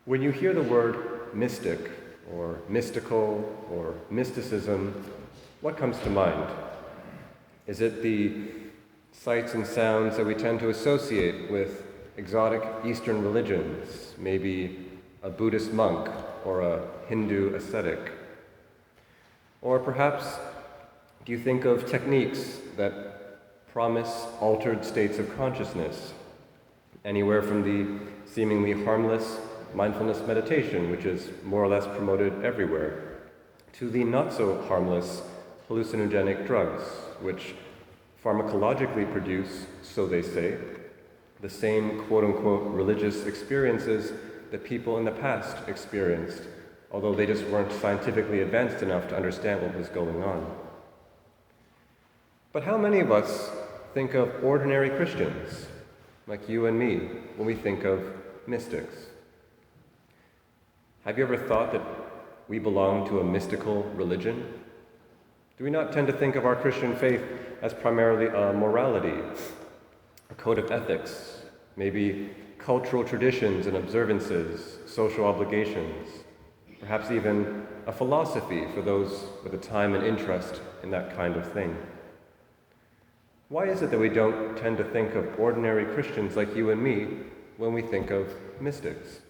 When you hear the word mystic, or mystical, or mysticism, what comes to mind? Is it the sights and sounds that we tend to associate with exotic Eastern religions, maybe a Buddhist monk or a Hindu ascetic? Or perhaps do you think of techniques that promise altered states of consciousness, anywhere from the seemingly harmless mindfulness meditation, which is more or less promoted everywhere, to the not-so-harmless hallucinogenic drugs, which pharmacologically produce, so they say, the same quote-unquote religious experiences that people in the past experienced, although they just weren't scientifically advanced enough to understand what was going on. But how many of us think of ordinary Christians, like you and me, when we think of mystics? Have you ever thought that we belong to a mystical religion? Do we not tend to think of our Christian faith as primarily a morality, a code of ethics, maybe cultural traditions and observances, social obligations, perhaps even a philosophy for those with a time and interest in that kind of thing? Why is it that we don't tend to think of ordinary Christians like you and me when we think of mystics?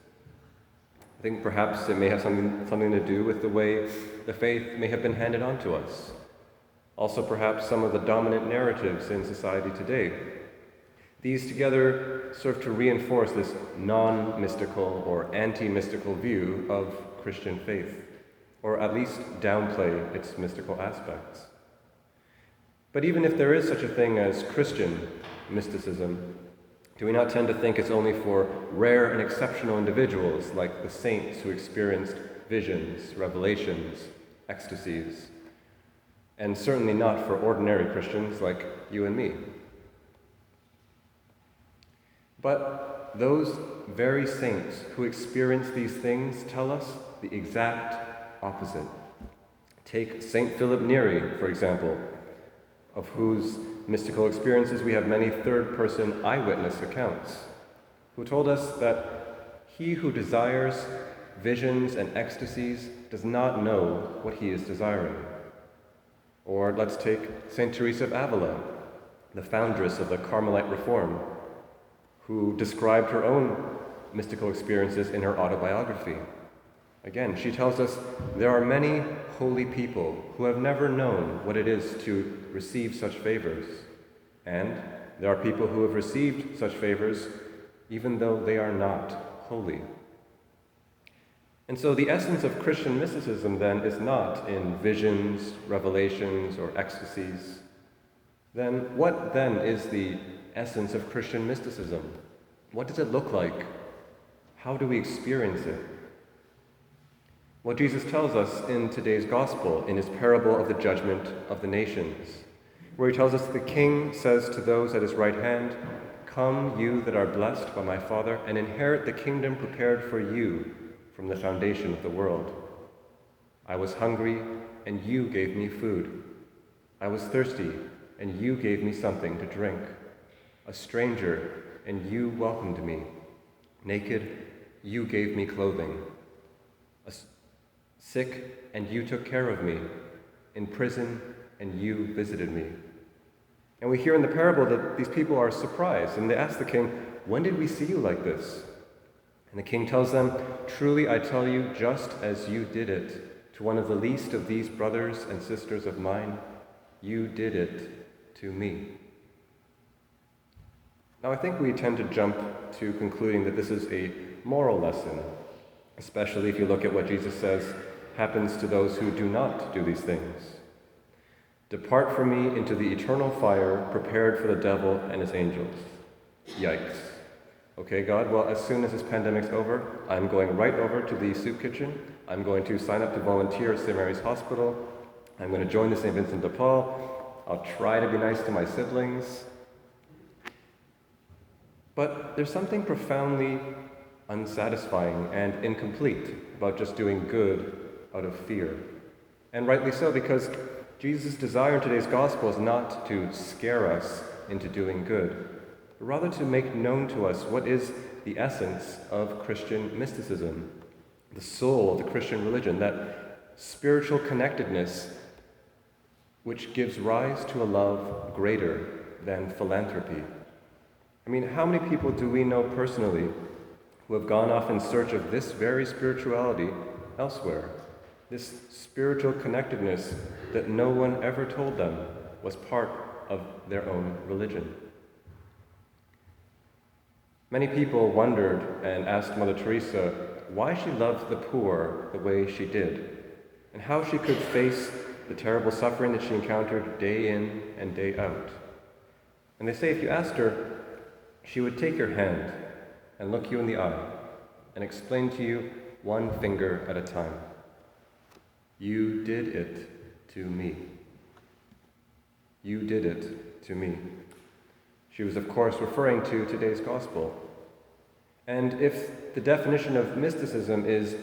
I think perhaps it may have something to do with the way the faith may have been handed on to us. Also perhaps some of the dominant narratives in society today. These together serve to reinforce this non-mystical or anti-mystical view of Christian faith, or at least downplay its mystical aspects. But even if there is such a thing as Christian mysticism, do we not tend to think it's only for rare and exceptional individuals like the saints who experienced visions, revelations, ecstasies, and certainly not for ordinary Christians like you and me? But those very saints who experience these things tell us the exact opposite. Take St. Philip Neri, for example, of whose mystical experiences we have many third-person eyewitness accounts, who told us that he who desires visions and ecstasies does not know what he is desiring. Or let's take St. Teresa of Avila, the foundress of the Carmelite Reform, who described her own mystical experiences in her autobiography. Again, she tells us there are many holy people who have never known what it is to receive such favors, and there are people who have received such favors even though they are not holy. And so the essence of Christian mysticism then is not in visions, revelations, or ecstasies. Then what then is the essence of Christian mysticism? What does it look like? How do we experience it? Well, Jesus tells us in today's gospel, in his parable of the judgment of the nations, where he tells us the king says to those at his right hand, "Come, you that are blessed by my Father, and inherit the kingdom prepared for you from the foundation of the world. I was hungry, and you gave me food. I was thirsty, and you gave me something to drink. A stranger, and you welcomed me. Naked, you gave me clothing. Sick, and you took care of me. In prison, and you visited me." And we hear in the parable that these people are surprised, and they ask the king, "When did we see you like this?" And the king tells them, "Truly I tell you, just as you did it to one of the least of these brothers and sisters of mine, you did it to me." Now I think we tend to jump to concluding that this is a moral lesson, especially if you look at what Jesus says happens to those who do not do these things. "Depart from me into the eternal fire prepared for the devil and his angels." Yikes. Okay, God, well, as soon as this pandemic's over, I'm going right over to the soup kitchen. I'm going to sign up to volunteer at St. Mary's Hospital. I'm going to join the St. Vincent de Paul. I'll try to be nice to my siblings. But there's something profoundly unsatisfying and incomplete about just doing good out of fear. And rightly so, because Jesus' desire in today's gospel is not to scare us into doing good, but rather to make known to us what is the essence of Christian mysticism, the soul of the Christian religion, that spiritual connectedness which gives rise to a love greater than philanthropy. I mean, how many people do we know personally who have gone off in search of this very spirituality elsewhere? This spiritual connectedness that no one ever told them was part of their own religion. Many people wondered and asked Mother Teresa why she loved the poor the way she did, and how she could face the terrible suffering that she encountered day in and day out. And they say if you asked her, she would take your hand and look you in the eye and explain to you one finger at a time. You did it to me. You did it to me. She was, of course, referring to today's gospel. And if the definition of mysticism is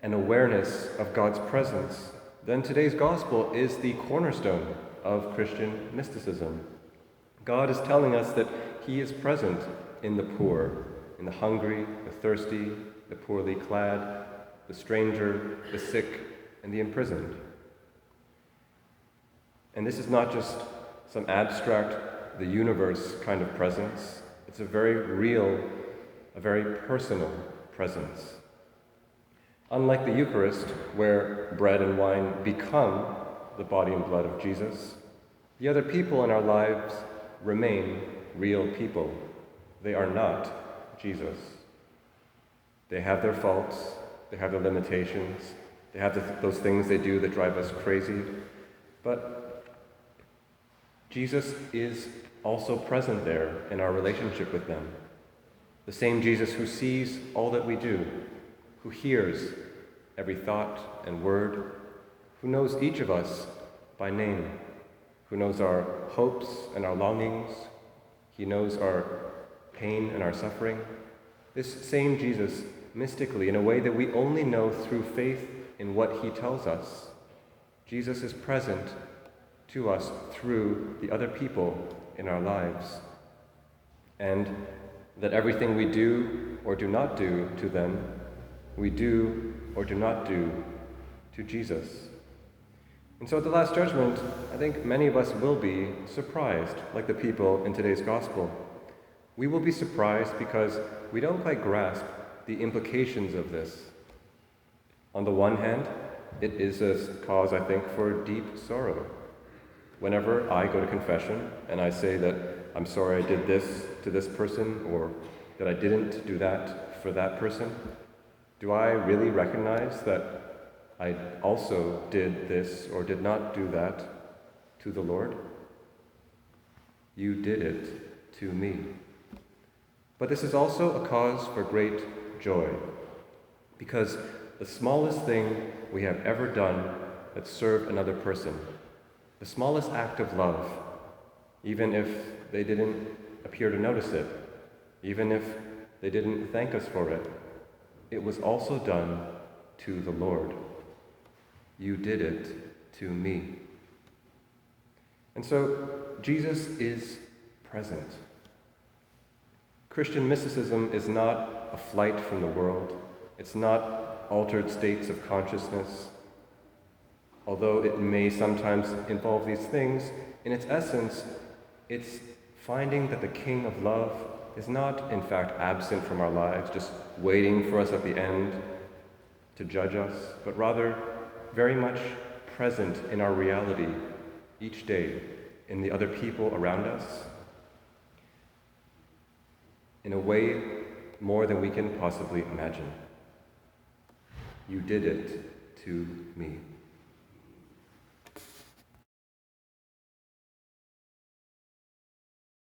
an awareness of God's presence, then today's gospel is the cornerstone of Christian mysticism. God is telling us that He is present in the poor, in the hungry, the thirsty, the poorly clad, the stranger, the sick, and the imprisoned. And this is not just some abstract, the universe kind of presence. It's a very real, a very personal presence. Unlike the Eucharist, where bread and wine become the body and blood of Jesus, the other people in our lives remain real people. They are not Jesus. They have their faults, they have their limitations, they have those things they do that drive us crazy, but Jesus is also present there in our relationship with them. The same Jesus who sees all that we do, who hears every thought and word, who knows each of us by name, who knows our hopes and our longings. He knows our pain and our suffering. This same Jesus, mystically, in a way that we only know through faith in what He tells us, Jesus is present to us through the other people in our lives. And that everything we do or do not do to them, we do or do not do to Jesus. And so at the Last Judgment, I think many of us will be surprised, like the people in today's Gospel. We will be surprised because we don't quite grasp the implications of this. On the one hand, it is a cause, I think, for deep sorrow. Whenever I go to confession and I say that I'm sorry I did this to this person, or that I didn't do that for that person, do I really recognize that I also did this or did not do that to the Lord? You did it to me. But this is also a cause for great joy, because the smallest thing we have ever done that served another person, the smallest act of love, even if they didn't appear to notice it, even if they didn't thank us for it, it was also done to the Lord. You did it to me. And so Jesus is present. Christian mysticism is not a flight from the world. It's not altered states of consciousness. Although it may sometimes involve these things, in its essence, it's finding that the King of Love is not, in fact, absent from our lives, just waiting for us at the end to judge us, but rather very much present in our reality each day, in the other people around us, in a way more than we can possibly imagine. You did it to me.